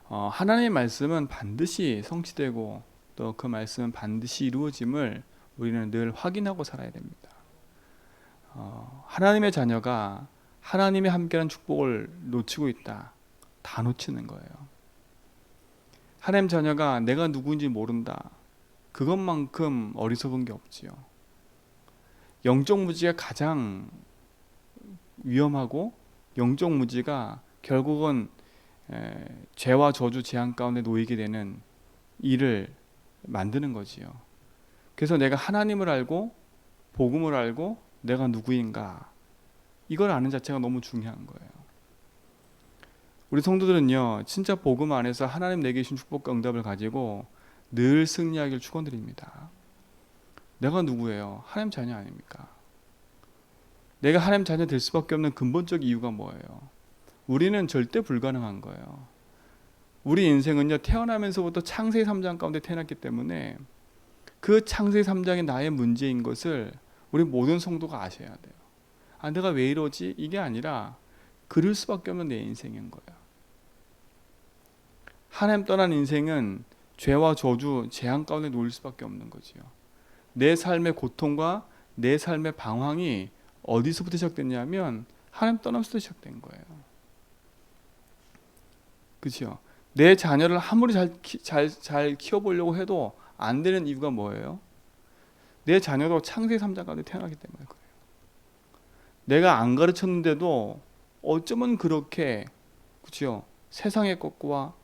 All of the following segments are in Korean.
하나님의 말씀은 반드시 성취되고 또 그 말씀은 반드시 이루어짐을 우리는 늘 확인하고 살아야 됩니다. 하나님의 자녀가 하나님의 함께하는 축복을 놓치고 있다. 다 놓치는 거예요. 하나님 자녀가 내가 누구인지 모른다. 그것만큼 어리석은 게 없지요. 영적 무지가 가장 위험하고 영적 무지가 결국은 죄와 저주 재앙 가운데 놓이게 되는 일을 만드는 거지요. 그래서 내가 하나님을 알고 복음을 알고 내가 누구인가 이걸 아는 자체가 너무 중요한 거예요. 우리 성도들은요 진짜 복음 안에서 하나님 내게 주신 축복과 응답을 가지고 늘 승리하기를 축원드립니다. 내가 누구예요? 하나님 자녀 아닙니까? 내가 하나님 자녀 될 수밖에 없는 근본적 이유가 뭐예요? 우리는 절대 불가능한 거예요. 우리 인생은요 태어나면서부터 창세기 3장 가운데 태어났기 때문에 그 창세기 3장이 나의 문제인 것을 우리 모든 성도가 아셔야 돼요. 내가 왜 이러지? 이게 아니라 그럴 수밖에 없는 내 인생인 거예요. 하나님 떠난 인생은 죄와 저주, 재앙 가운데 놓일 수밖에 없는 거지요. 내 삶의 고통과 내 삶의 방황이 어디서부터 시작됐냐면 하나님 떠나면서 시작된 거예요. 그렇죠? 내 자녀를 아무리 잘 키워보려고 해도 안 되는 이유가 뭐예요? 내 자녀도 창세기 3장 가운데 태어나기 때문에 그래요. 내가 안 가르쳤는데도 어쩌면 그렇게 그렇죠? 세상의 것과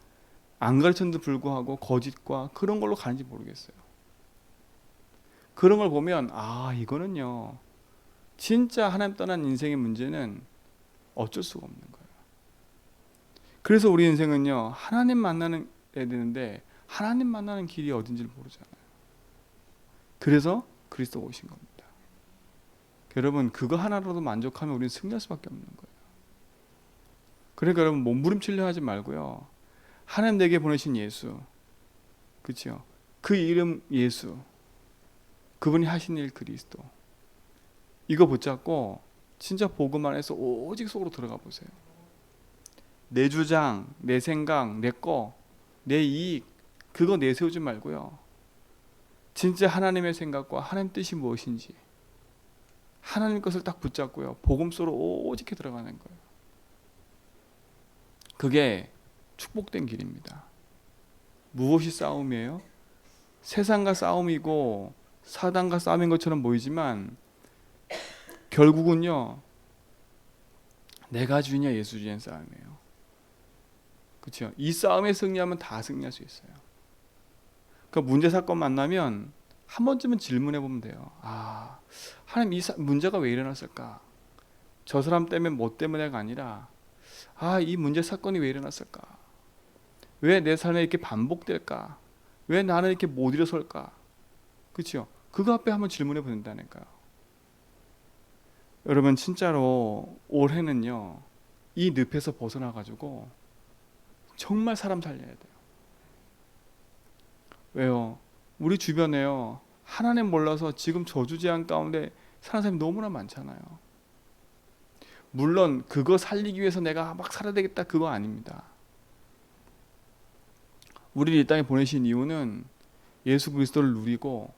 안 가르쳤는데도 불구하고 거짓과 그런 걸로 가는지 모르겠어요. 그런 걸 보면 이거는요 진짜 하나님 떠난 인생의 문제는 어쩔 수가 없는 거예요. 그래서 우리 인생은요 하나님 만나는 해야 되는데 하나님 만나는 길이 어딘지를 모르잖아요. 그래서 그리스도 오신 겁니다. 여러분 그거 하나로도 만족하면 우리는 승리할 수밖에 없는 거예요. 그러니까 여러분 몸부림치려 하지 말고요. 하나님 내게 보내신 예수, 그렇죠? 그 이름 예수, 그분이 하신 일 그리스도. 이거 붙잡고 진짜 복음 안에서 오직 속으로 들어가 보세요. 내 주장, 내 생각, 내 거, 내 이익 그거 내세우지 말고요. 진짜 하나님의 생각과 하나님 뜻이 무엇인지 하나님 것을 딱 붙잡고요. 복음 속으로 오직히 들어가는 거예요. 그게 축복된 길입니다. 무엇이 싸움이에요? 세상과 싸움이고 사단과 싸움인 것처럼 보이지만 결국은요 내가 주인이야 예수 주인 싸움이에요. 그렇죠? 이 싸움에 승리하면 다 승리할 수 있어요. 그러니까 문제 사건 만나면 한 번쯤은 질문해 보면 돼요. 하나님 이 문제가 왜 일어났을까? 저 사람 때문에 뭐 때문에가 아니라 이 문제 사건이 왜 일어났을까? 왜 내 삶에 이렇게 반복될까? 왜 나는 이렇게 못 일어설까? 그렇죠? 그거 앞에 한번 질문해 본다니까요. 여러분 진짜로 올해는요 이 늪에서 벗어나 가지고 정말 사람 살려야 돼요. 왜요? 우리 주변에요 하나님 몰라서 지금 저주재앙 가운데 사는 사람이 너무나 많잖아요. 물론 그거 살리기 위해서 내가 막 살아야 되겠다 그거 아닙니다. 우리를 이 땅에 보내신 이유는 예수 그리스도를 누리고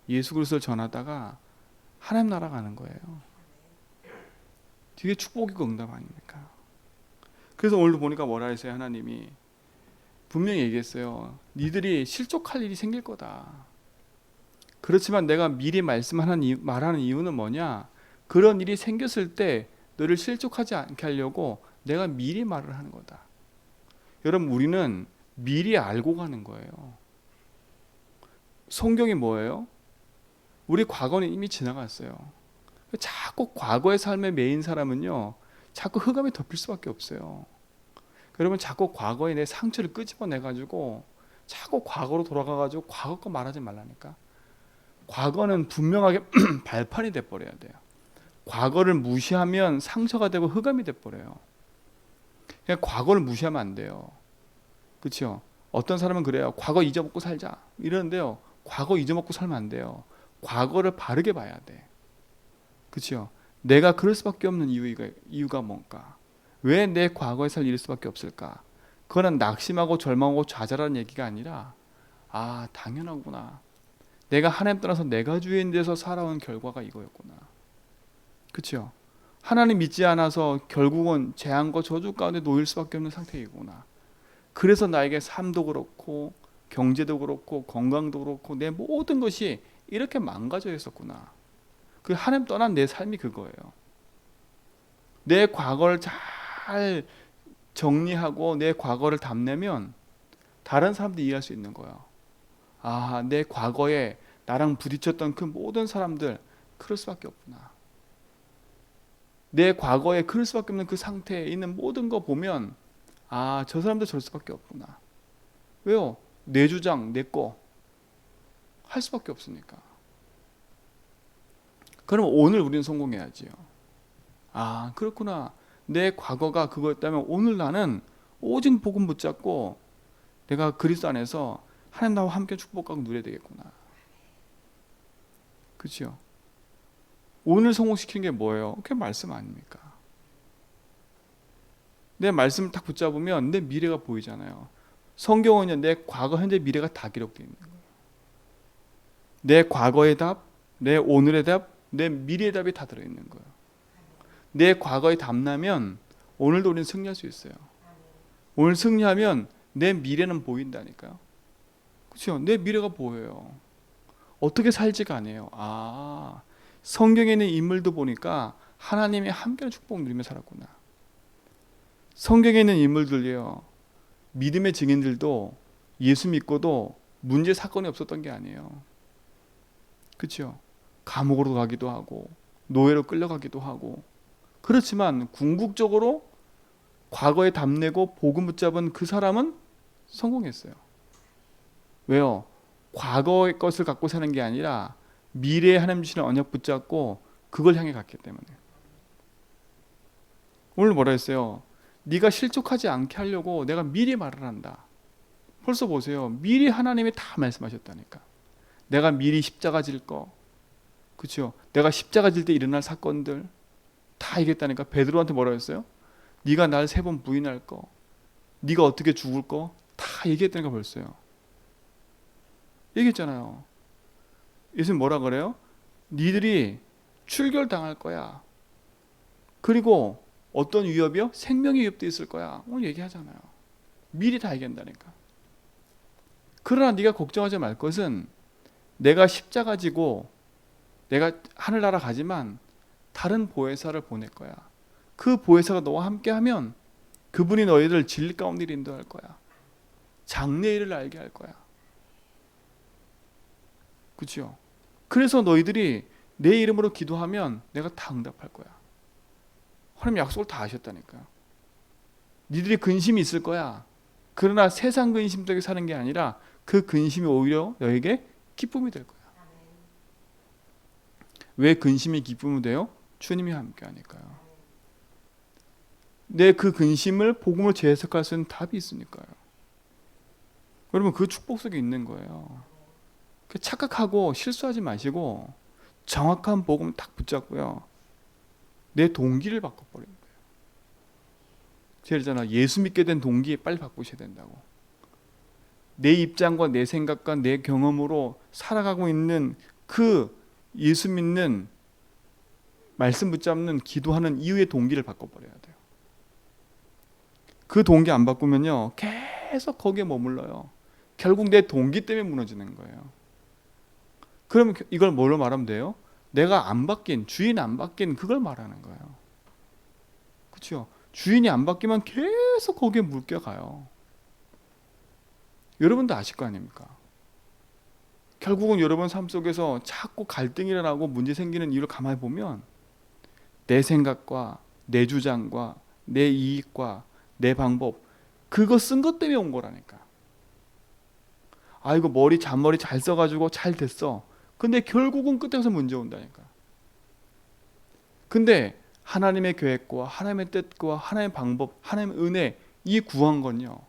예수 그리스도를 전하다가 하나님 나라 가는 거예요. 되게 축복이고 응답 아닙니까? 그래서 오늘도 보니까 뭐라 했어요? 하나님이 분명히 얘기했어요. 니들이 실족할 일이 생길 거다. 그렇지만 내가 미리 말하는 이유는 뭐냐? 그런 일이 생겼을 때 너를 실족하지 않게 하려고 내가 미리 말을 하는 거다. 여러분 우리는 미리 알고 가는 거예요. 성경이 뭐예요? 우리 과거는 이미 지나갔어요. 자꾸 과거의 삶에 매인 사람은요 자꾸 흑암에 덮일 수밖에 없어요. 여러분 자꾸 과거에 내 상처를 끄집어내가지고 자꾸 과거로 돌아가가지고 과거 거 말하지 말라니까. 과거는 분명하게 발판이 돼버려야 돼요. 과거를 무시하면 상처가 되고 흑암이 돼버려요. 그냥 과거를 무시하면 안 돼요. 그렇죠? 어떤 사람은 그래요. 과거 잊어먹고 살자 이러는데요. 과거 잊어먹고 살면 안 돼요. 과거를 바르게 봐야 돼. 그렇죠? 내가 그럴 수밖에 없는 이유가 뭘까? 왜 내 과거에 살 이럴 수밖에 없을까? 그거는 낙심하고 절망하고 좌절하는 얘기가 아니라 아, 당연하구나. 내가 하나님 떠나서 내가 주인 돼서 살아온 결과가 이거였구나. 그렇죠? 하나님 믿지 않아서 결국은 재앙과 저주 가운데 놓일 수밖에 없는 상태이구나. 그래서 나에게 삶도 그렇고 경제도 그렇고 건강도 그렇고 내 모든 것이 이렇게 망가져 있었구나. 그 하나님 떠난 내 삶이 그거예요. 내 과거를 잘 정리하고 내 과거를 담내면 다른 사람도 이해할 수 있는 거예요. 아, 내 과거에 나랑 부딪혔던 그 모든 사람들 그럴 수밖에 없구나. 내 과거에 그럴 수밖에 없는 그 상태에 있는 모든 거 보면 아, 저 사람도 저럴 수밖에 없구나. 왜요? 내 주장, 내 거 할 수밖에 없으니까. 그럼 오늘 우리는 성공해야지요. 아, 그렇구나. 내 과거가 그거였다면 오늘 나는 오직 복음 붙잡고 내가 그리스도 안에서 하나님 나와 함께 축복하고 누려야 되겠구나. 그렇죠? 오늘 성공시키는 게 뭐예요? 그게 말씀 아닙니까? 내 말씀을 딱 붙잡으면 내 미래가 보이잖아요. 성경은요, 내 과거, 현재, 미래가 다 기록되어 있는 거예요. 내 과거의 답, 내 오늘의 답, 내 미래의 답이 다 들어있는 거예요. 내 과거에 답나면 오늘도 우리는 승리할 수 있어요. 오늘 승리하면 내 미래는 보인다니까요. 그렇죠? 내 미래가 보여요. 어떻게 살지가 아니에요. 아, 성경에 있는 인물도 보니까 하나님의 함께하는 축복 누리며 살았구나. 성경에 있는 인물들이요, 믿음의 증인들도 예수 믿고도 문제 사건이 없었던 게 아니에요. 그렇죠? 감옥으로 가기도 하고 노예로 끌려가기도 하고, 그렇지만 궁극적으로 과거에 답내고 복음 붙잡은 그 사람은 성공했어요. 왜요? 과거의 것을 갖고 사는 게 아니라 미래에 하나님 주시는 언약 붙잡고 그걸 향해 갔기 때문에. 오늘 뭐라 했어요? 네가 실족하지 않게 하려고 내가 미리 말을 한다. 벌써 보세요. 미리 하나님이 다 말씀하셨다니까. 내가 미리 십자가 질 거, 그렇죠? 내가 십자가 질 때 일어날 사건들 다 얘기했다니까. 베드로한테 뭐라 했어요? 네가 날 3번 부인할 거, 네가 어떻게 죽을 거 다 얘기했다니까. 벌써요. 얘기했잖아요. 예수님 뭐라 그래요? 니들이 출결당할 거야. 그리고 어떤 위협이요? 생명의 위협도 있을 거야. 오늘 얘기하잖아요. 미리 다 얘기한다니까. 그러나 네가 걱정하지 말 것은 내가 십자가 지고 내가 하늘나라 가지만 다른 보혜사를 보낼 거야. 그 보혜사가 너와 함께하면 그분이 너희를 진리 가운데 인도할 거야. 장래의 일을 알게 할 거야. 그렇죠? 그래서 너희들이 내 이름으로 기도하면 내가 다 응답할 거야. 하나님 약속을 다 하셨다니까요. 니들이 근심이 있을 거야. 그러나 세상 근심 속에 사는 게 아니라 그 근심이 오히려 너에게 기쁨이 될 거야. 왜 근심이 기쁨이 돼요? 주님이 함께 하니까요. 내 그 근심을 복음으로 재해석할 수 있는 답이 있으니까요. 여러분, 그 축복 속에 있는 거예요. 착각하고 실수하지 마시고 정확한 복음 딱 붙잡고요, 내 동기를 바꿔버리는 거예요. 제가 그러잖아, 예수 믿게 된 동기 빨리 바꾸셔야 된다고. 내 입장과 내 생각과 내 경험으로 살아가고 있는 그 예수 믿는 말씀 붙잡는 기도하는 이유의 동기를 바꿔버려야 돼요. 그 동기 안 바꾸면요 계속 거기에 머물러요. 결국 내 동기 때문에 무너지는 거예요. 그러면 이걸 뭐로 말하면 돼요? 내가 안 바뀐, 주인 안 바뀐 그걸 말하는 거예요. 그렇죠? 주인이 안 바뀌면 계속 거기에 물겨가요. 여러분도 아실 거 아닙니까? 결국은 여러분 삶 속에서 자꾸 갈등이 일어나고 문제 생기는 이유를 가만히 보면 내 생각과 내 주장과 내 이익과 내 방법, 그거 쓴 것 때문에 온 거라니까. 아, 이거 잔머리 잘 써가지고 잘 됐어. 근데 결국은 끝에 가서 문제 온다니까. 근데 하나님의 계획과 하나님의 뜻과 하나님의 방법, 하나님의 은혜, 이 구한 건요,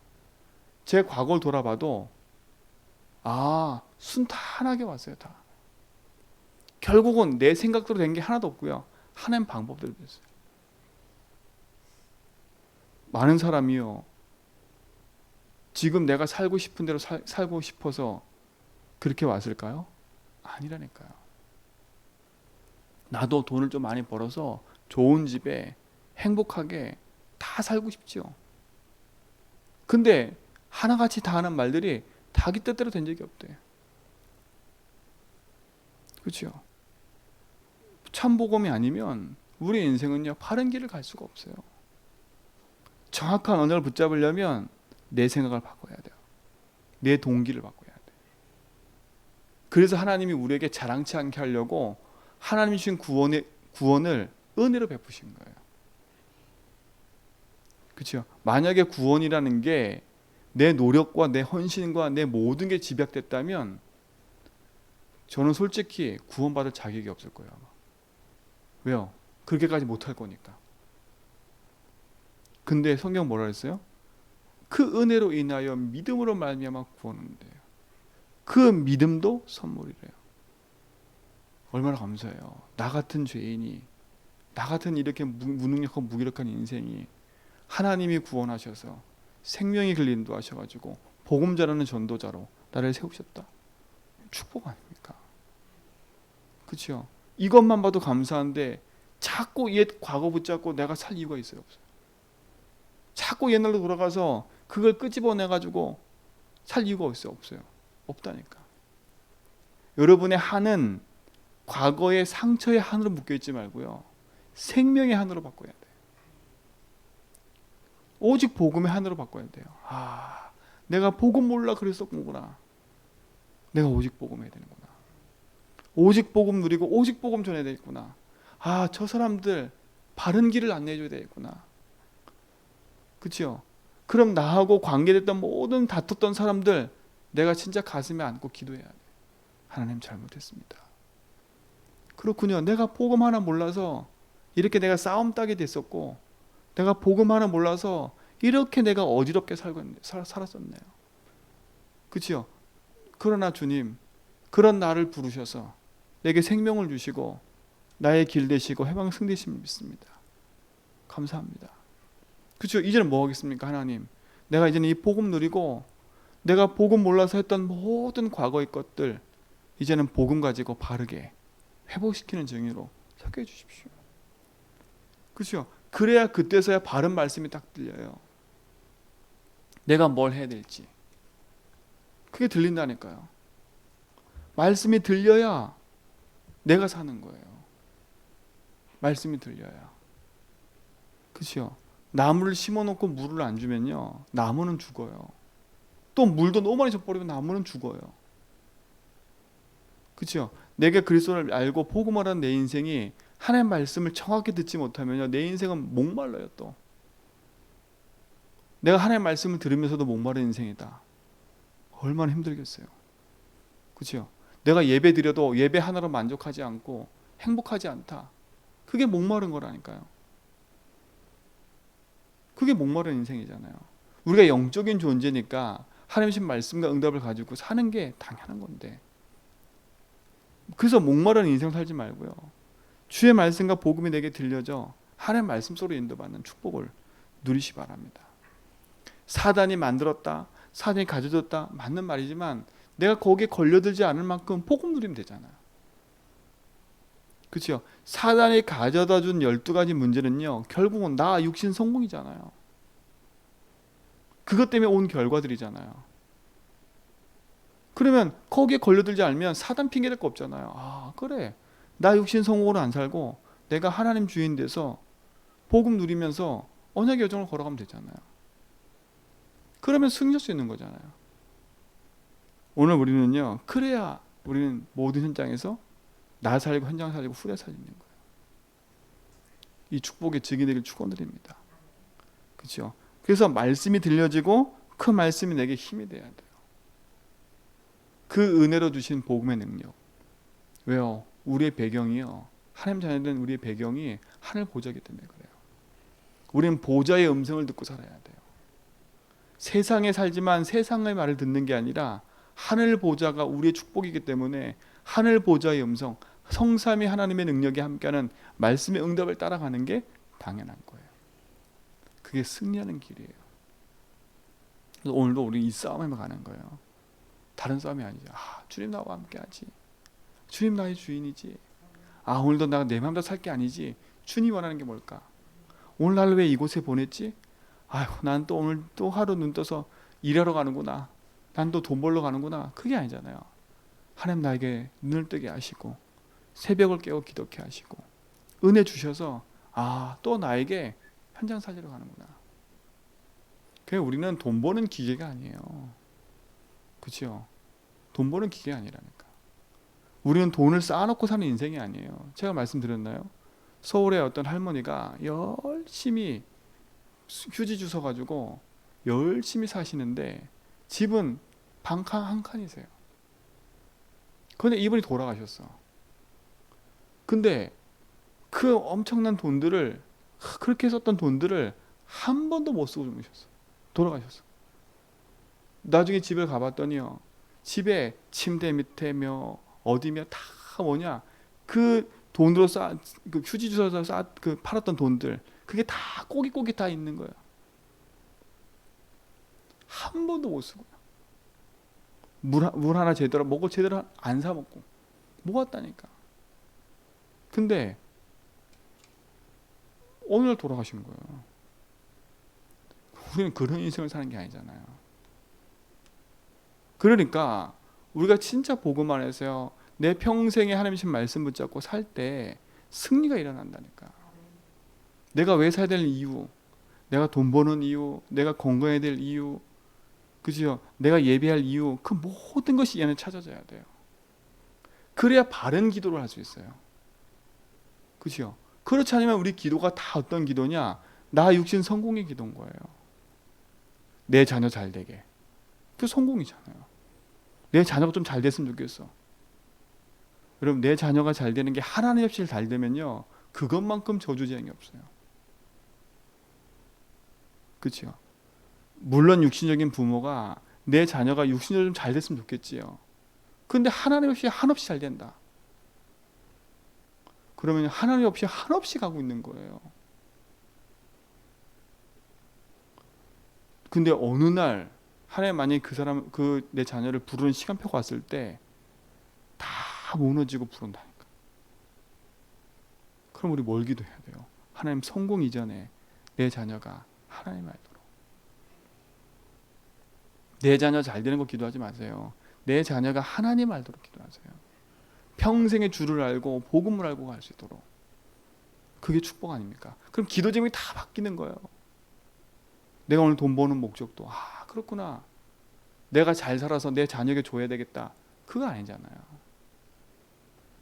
제 과거를 돌아봐도 순탄하게 왔어요. 다. 결국은 내 생각대로 된 게 하나도 없고요, 하나님 방법대로 됐어요. 많은 사람이요, 지금 내가 살고 싶은 대로 살고 싶어서 그렇게 왔을까요? 아니라니까요. 나도 돈을 좀 많이 벌어서 좋은 집에 행복하게 다 살고 싶죠. 근데 하나같이 다 하는 말들이 자기 뜻대로 된 적이 없대. 그렇죠? 참복음이 아니면 우리 인생은요 바른 길을 갈 수가 없어요. 정확한 언어를 붙잡으려면 내 생각을 바꿔야 돼요. 내 동기를 바꿔야 돼요. 그래서 하나님이 우리에게 자랑치 않게 하려고 하나님이 주신 구원을 은혜로 베푸신 거예요. 그렇죠? 만약에 구원이라는 게 내 노력과 내 헌신과 내 모든 게 집약됐다면 저는 솔직히 구원받을 자격이 없을 거예요. 아마. 왜요? 그렇게까지 못할 거니까. 근데 성경 뭐라 했어요? 그 은혜로 인하여 믿음으로 말미암아 구원은 돼요. 그 믿음도 선물이래요. 얼마나 감사해요. 나 같은 죄인이, 나 같은 이렇게 무능력하고 무기력한 인생이 하나님이 구원하셔서 생명의 길을 인도하셔가지고 복음 전하는 전도자로 나를 세우셨다. 축복 아닙니까? 그렇죠? 이것만 봐도 감사한데 자꾸 옛 과거 붙잡고 내가 살 이유가 있어요? 없어요? 자꾸 옛날로 돌아가서 그걸 끄집어내가지고 살 이유가 있어요? 없어요? 없다니까. 여러분의 한은 과거의 상처의 한으로 묶여있지 말고요, 생명의 한으로 바꿔야 돼요. 오직 복음의 한으로 바꿔야 돼요. 아, 내가 복음 몰라 그랬었구나. 내가 오직 복음 해야 되는구나. 오직 복음 누리고 오직 복음 전해야 되겠구나. 아, 저 사람들 바른 길을 안내해 줘야 되겠구나. 그렇죠? 그럼 나하고 관계됐던 모든 다퉜던 사람들 내가 진짜 가슴에 안고 기도해야 돼. 하나님 잘못했습니다. 그렇군요. 내가 복음 하나 몰라서 이렇게 내가 싸움 따게 됐었고, 내가 복음 하나 몰라서 이렇게 내가 어지럽게 살았었네요. 그렇죠? 그러나 주님, 그런 나를 부르셔서 내게 생명을 주시고 나의 길 되시고 해방 승리심을 믿습니다. 감사합니다. 그렇죠? 이제는 뭐 하겠습니까? 하나님, 내가 이제는 이 복음 누리고 내가 복음 몰라서 했던 모든 과거의 것들 이제는 복음 가지고 바르게 회복시키는 정의로 섞여 주십시오. 그렇죠? 그래야 그때서야 바른 말씀이 딱 들려요. 내가 뭘 해야 될지 그게 들린다니까요. 말씀이 들려야 내가 사는 거예요. 말씀이 들려야. 그렇죠? 나무를 심어놓고 물을 안 주면요, 나무는 죽어요. 또 물도 너무 많이 줘버리면 나무는 죽어요. 그렇죠? 내가 그리스도를 알고 복음을 한 내 인생이 하나님의 말씀을 정확히 듣지 못하면요, 내 인생은 목말라요. 또 내가 하나님의 말씀을 들으면서도 목마른 인생이다. 얼마나 힘들겠어요. 그렇죠? 내가 예배 드려도 예배 하나로 만족하지 않고 행복하지 않다. 그게 목마른 거라니까요. 그게 목마른 인생이잖아요. 우리가 영적인 존재니까 하나님의 말씀과 응답을 가지고 사는 게 당연한 건데, 그래서 목마른 인생 살지 말고요, 주의 말씀과 복음이 내게 들려져 하나님의 말씀 속으로 인도받는 축복을 누리시 바랍니다. 사단이 만들었다, 사단이 가져줬다, 맞는 말이지만 내가 거기에 걸려들지 않을 만큼 복음 누리면 되잖아요. 그렇죠? 사단이 가져다 준 12가지 문제는요, 결국은 나 육신 성공이잖아요. 그것 때문에 온 결과들이잖아요. 그러면 거기에 걸려들지 않으면 사단 핑계 댈 거 없잖아요. 아, 그래, 나 육신 성공으로 안 살고 내가 하나님 주인 돼서 복음 누리면서 언약의 여정을 걸어가면 되잖아요. 그러면 승리할 수 있는 거잖아요. 오늘 우리는요, 그래야 우리는 모든 현장에서 나 살고 현장 살고 후대 살리는 거예요. 이 축복의 증인 되길 축원드립니다. 그렇죠? 그래서 말씀이 들려지고 그 말씀이 내게 힘이 돼야 돼요. 그 은혜로 주신 복음의 능력. 왜요? 우리의 배경이요, 하나님 자녀된 우리의 배경이 하늘 보좌이기 때문에 그래요. 우리는 보좌의 음성을 듣고 살아야 돼요. 세상에 살지만 세상의 말을 듣는 게 아니라 하늘 보좌가 우리의 축복이기 때문에 하늘 보좌의 음성, 성삼위 하나님의 능력이 함께하는 말씀의 응답을 따라가는 게 당연한 거예요. 그게 승리하는 길이에요. 그래서 오늘도 우리 이 싸움에 가는 거예요. 다른 싸움이 아니죠. 주님 나와 함께하지. 주님 나의 주인이지. 오늘도 내가 내 마음대로 살 게 아니지. 주님 원하는 게 뭘까? 오늘 나를 왜 이곳에 보냈지? 난 또 오늘 또 하루 눈 떠서 일하러 가는구나. 난 또 돈 벌러 가는구나. 그게 아니잖아요. 하나님 나에게 눈을 뜨게 하시고 새벽을 깨워 기도케 하시고 은혜 주셔서 또 나에게 현장 살리러 가는구나. 그래 우리는 돈 버는 기계가 아니에요. 그렇죠? 돈 버는 기계가 아니라니까. 우리는 돈을 쌓아놓고 사는 인생이 아니에요. 제가 말씀드렸나요? 서울의 어떤 할머니가 열심히 휴지 주워 가지고 열심히 사시는데 집은 방 한 칸이세요. 그런데 이분이 돌아가셨어. 근데 그 엄청난 돈들을 그렇게 썼던 돈들을 한 번도 못 쓰고 주무셨어. 돌아가셨어. 나중에 집을 가봤더니요. 집에 침대 밑에며 어디며 다 뭐냐 그 돈으로 그 휴지 주워서 그 팔았던 돈들 그게 다 꼬깃꼬깃 다 있는 거예요. 한 번도 못 쓰고 물 하나 제대로 먹고 제대로 안 사 먹고 모았다니까. 근데 오늘 돌아가신 거예요. 우리는 그런 인생을 사는 게 아니잖아요. 그러니까 우리가 진짜 복음 안에서요. 내 평생에 하나님 신 말씀 붙잡고 살 때 승리가 일어난다니까. 내가 왜 살아야 될 이유, 내가 돈 버는 이유, 내가 건강해야 될 이유, 그죠? 내가 예배할 이유, 그 모든 것이 얘는 찾아져야 돼요. 그래야 바른 기도를 할 수 있어요. 그죠? 그렇지 않으면 우리 기도가 다 어떤 기도냐? 나 육신 성공의 기도인 거예요. 내 자녀 잘 되게. 그 성공이잖아요. 내 자녀가 좀 잘 됐으면 좋겠어. 여러분 내 자녀가 잘 되는 게 하나님 없이 잘 되면요. 그것만큼 저주지행이 없어요. 그렇죠? 물론 육신적인 부모가 내 자녀가 육신적으로 좀 잘 됐으면 좋겠지요. 근데 하나님 없이 한없이 잘 된다. 그러면 하나님 없이 한없이 가고 있는 거예요. 근데 어느 날 하나님 만약에 그 사람 그 내 자녀를 부르는 시간표가 왔을 때 다 무너지고 부른다니까. 그럼 우리 뭘 기도해야 돼요? 하나님 성공 이전에 내 자녀가 하나님 알도록. 내 자녀 잘 되는 거 기도하지 마세요. 내 자녀가 하나님 알도록 기도하세요. 평생의 주를 알고 복음을 알고 갈 수 있도록. 그게 축복 아닙니까? 그럼 기도 제목이 다 바뀌는 거예요. 내가 오늘 돈 버는 목적도 그렇구나. 내가 잘 살아서 내 자녀에게 줘야 되겠다. 그거 아니잖아요.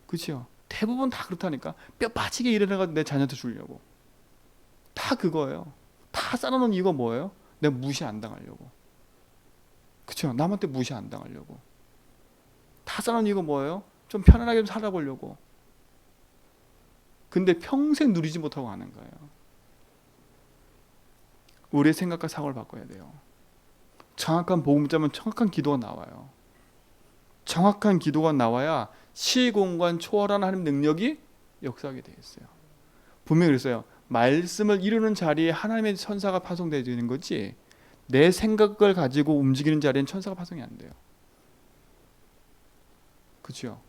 그렇죠? 대부분 다 그렇다니까. 뼈 빠지게 일어나가 내 자녀한테 주려고. 다 그거예요. 다 쌓아놓은 이유가 뭐예요? 내가 무시 안 당하려고. 그렇죠? 남한테 무시 안 당하려고. 다 쌓아놓은 이유가 뭐예요? 좀 편안하게 좀 살아보려고. 근데 평생 누리지 못하고 하는 거예요. 우리의 생각과 사고를 바꿔야 돼요. 정확한 복음 붙잡으면 정확한 기도가 나와요. 정확한 기도가 나와야 시공간 초월한 하나님 능력이 역사하게 되어 있어요. 분명히 그랬어요. 말씀을 이루는 자리에 하나님의 천사가 파송되는 거지 내 생각을 가지고 움직이는 자리엔 천사가 파송이 안 돼요. 그렇죠?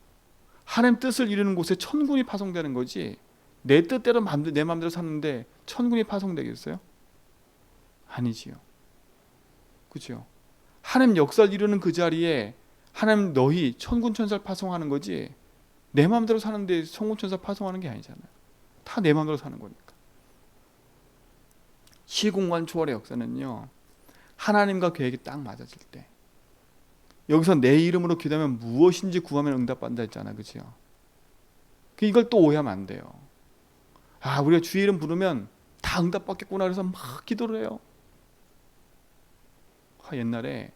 하나님 뜻을 이루는 곳에 천군이 파송되는 거지 내 뜻대로 내 마음대로 사는데 천군이 파송되겠어요? 아니지요. 그렇죠? 하나님 역사를 이루는 그 자리에 하나님 너희 천군 천사를 파송하는 거지 내 마음대로 사는데 천군 천사 파송하는 게 아니잖아요. 다 내 마음대로 사는 거니까. 시공간 초월의 역사는요. 하나님과 계획이 딱 맞아질 때 여기서 내 이름으로 기도하면 무엇인지 구하면 응답받는다 했잖아. 그렇죠? 이걸 또 오해하면 안 돼요. 우리가 주의 이름 부르면 다 응답받겠구나 그래서 막 기도를 해요. 옛날에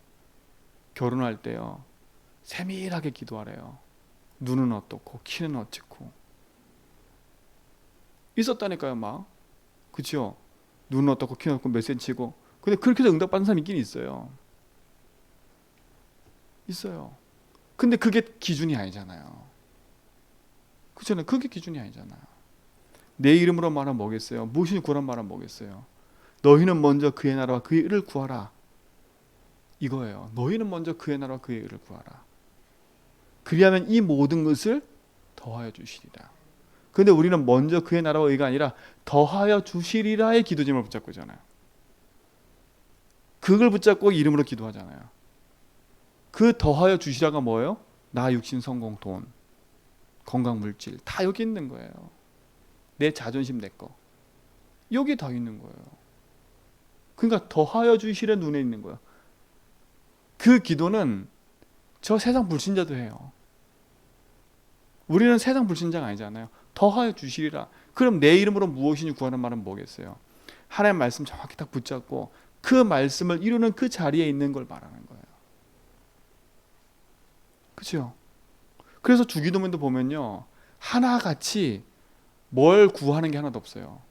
결혼할 때요. 세밀하게 기도하래요. 눈은 어떻고 키는 어떻고 있었다니까요. 막 그렇죠? 눈은 어떻고 키는 어떻고 몇 센치고 근데 그렇게 해서 응답받는 사람이 있긴 있어요. 근데 그게 기준이 아니잖아요. 그렇잖아요. 그게 기준이 아니잖아요. 내 이름으로 말하면 뭐겠어요? 무엇이 구하란 말하면 뭐겠어요? 너희는 먼저 그의 나라와 그의 의를 구하라. 이거예요. 너희는 먼저 그의 나라와 그의 의를 구하라. 그리하면 이 모든 것을 더하여 주시리라. 근데 우리는 먼저 그의 나라와 의가 아니라 더하여 주시리라의 기도 제목을 붙잡고 있잖아요. 그걸 붙잡고 이름으로 기도하잖아요. 그 더하여 주시라가 뭐예요? 나 육신 성공 돈 건강 물질 다 여기 있는 거예요. 내 자존심 내 거 여기 다 있는 거예요. 그러니까 더하여 주시라 눈에 있는 거예요. 그 기도는 저 세상 불신자도 해요. 우리는 세상 불신자가 아니잖아요. 더하여 주시리라. 그럼 내 이름으로 무엇이니 구하는 말은 뭐겠어요? 하나님 말씀 정확히 딱 붙잡고 그 말씀을 이루는 그 자리에 있는 걸 말하는 거예요. 그렇죠? 그래서 주기도문도 보면요, 하나같이 뭘 구하는 게 하나도 없어요.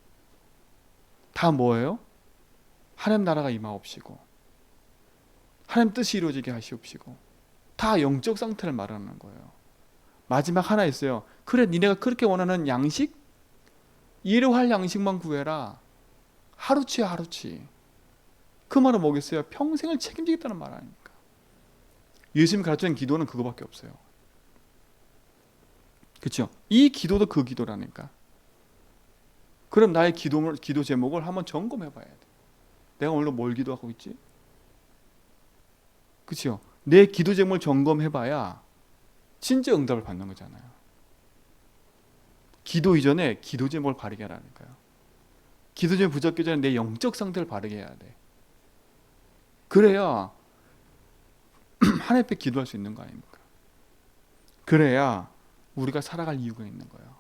다 뭐예요? 하나님 나라가 임하옵시고 하나님 뜻이 이루어지게 하시옵시고 다 영적 상태를 말하는 거예요. 마지막 하나 있어요. 그래 니네가 그렇게 원하는 양식? 일용할 양식만 구해라. 하루치 하루치. 그 말은 뭐겠어요? 평생을 책임지겠다는 말 아닙니까? 예수님이 가르치는 기도는 그거밖에 없어요. 그렇죠? 이 기도도 그 기도라니까. 그럼 나의 기도 제목을 한번 점검해 봐야 돼. 내가 오늘 뭘 기도하고 있지? 그렇죠? 내 기도 제목을 점검해 봐야 진짜 응답을 받는 거잖아요. 기도 이전에 기도 제목을 바르게 하라니까요. 기도 제목 붙잡기 전에 내 영적 상태를 바르게 해야 돼. 그래야 하나님 앞에 기도할 수 있는 거 아닙니까? 그래야 우리가 살아갈 이유가 있는 거예요.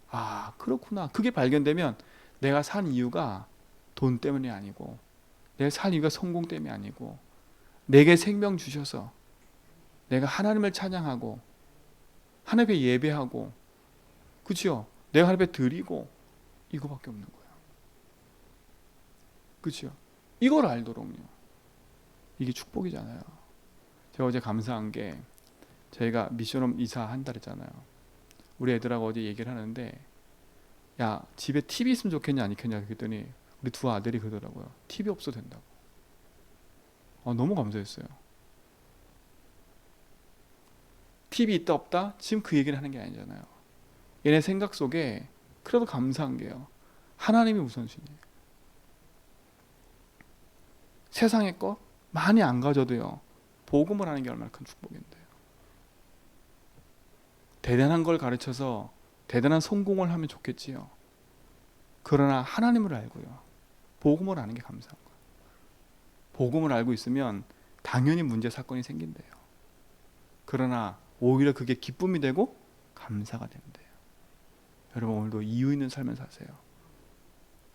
아, 그렇구나. 그게 발견되면 내가 산 이유가 돈 때문이 아니고 내가 산 이유가 성공 때문이 아니고 내게 생명 주셔서 내가 하나님을 찬양하고 하나님 앞에 예배하고 그렇죠? 내가 하나님 앞에 드리고 이거밖에 없는 거예요. 그렇죠? 이걸 알도록요. 이게 축복이잖아요. 제가 어제 감사한 게 저희가 미션홈 이사 한 달 했잖아요. 우리 애들하고 어제 얘기를 하는데 야 집에 TV 있으면 좋겠냐 안 있겠냐 그랬더니 우리 두 아들이 그러더라고요. TV 없어도 된다고. 너무 감사했어요. TV 있다 없다? 지금 그 얘기를 하는 게 아니잖아요. 얘네 생각 속에 그래도 감사한 게요. 하나님이 우선순위예요. 세상의 것 많이 안 가져도요. 복음을 하는 게 얼마나 큰 축복인데요. 대단한 걸 가르쳐서 대단한 성공을 하면 좋겠지요. 그러나 하나님을 알고요. 복음을 아는 게 감사한 거예요. 복음을 알고 있으면 당연히 문제 사건이 생긴대요. 그러나 오히려 그게 기쁨이 되고 감사가 된대요. 여러분 오늘도 이유 있는 삶을 사세요.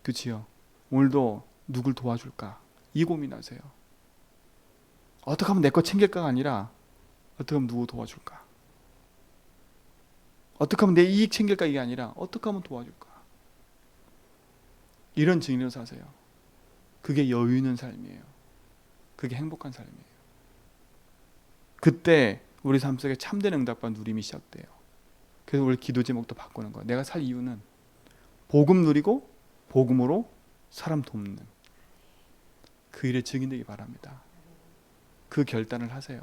그치요? 오늘도 누굴 도와줄까? 이 고민하세요. 어떻게 하면 내 거 챙길까가 아니라 어떻게 하면 누구 도와줄까? 어떻게 하면 내 이익 챙길까 이게 아니라 어떻게 하면 도와줄까? 이런 증인으로 사세요. 그게 여유 있는 삶이에요. 그게 행복한 삶이에요. 그때 우리 삶 속에 참된 응답과 누림이 시작돼요. 그래서 우리 기도 제목도 바꾸는 거예요. 내가 살 이유는 복음 누리고 복음으로 사람 돕는 그 일에 증인되기 바랍니다. 그 결단을 하세요.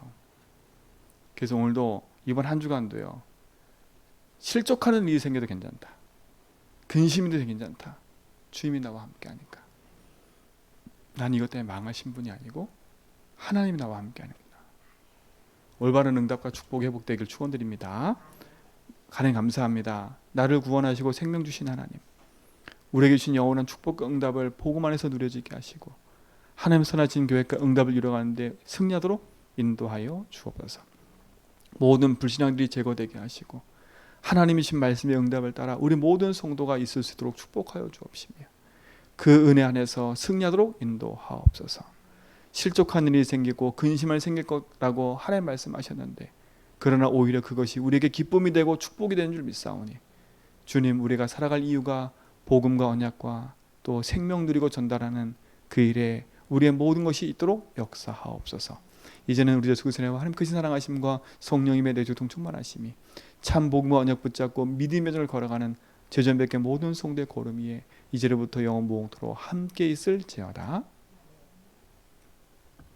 그래서 오늘도 이번 한 주간도요. 실족하는 일이 생겨도 괜찮다. 근심이 돼도 괜찮다. 주님이 나와 함께 하니까. 난 이것 때문에 망할 신분이 아니고 하나님이 나와 함께 하니까. 올바른 응답과 축복이 회복되길 축원드립니다. 하나님 감사합니다. 나를 구원하시고 생명 주신 하나님. 우리에게 주신 영원한 축복과 응답을 복음 안에서 누려지게 하시고 하나님 선하신 교회가 응답을 이뤄가는데 승리하도록 인도하여 주옵소서. 모든 불신앙들이 제거되게 하시고 하나님이신 말씀의 응답을 따라 우리 모든 성도가 있을 수 있도록 축복하여 주옵시며 그 은혜 안에서 승리하도록 인도하옵소서. 실족한 일이 생기고 근심할 생길 거라고 하나님 말씀하셨는데 그러나 오히려 그것이 우리에게 기쁨이 되고 축복이 되는 줄 믿사오니 주님 우리가 살아갈 이유가 복음과 언약과 또 생명 누리고 전달하는 그 일에 우리의 모든 것이 있도록 역사하옵소서. 이제는 우리 주 그리스도의 하나님 크신 사랑하심과 성령님의 내주동 충만하심이 참 복음과 언약 붙잡고 믿음의 전을 걸어가는 제전백의 모든 성도의 걸음 위에 이제로부터 영원 무궁토록 함께 있을지어다.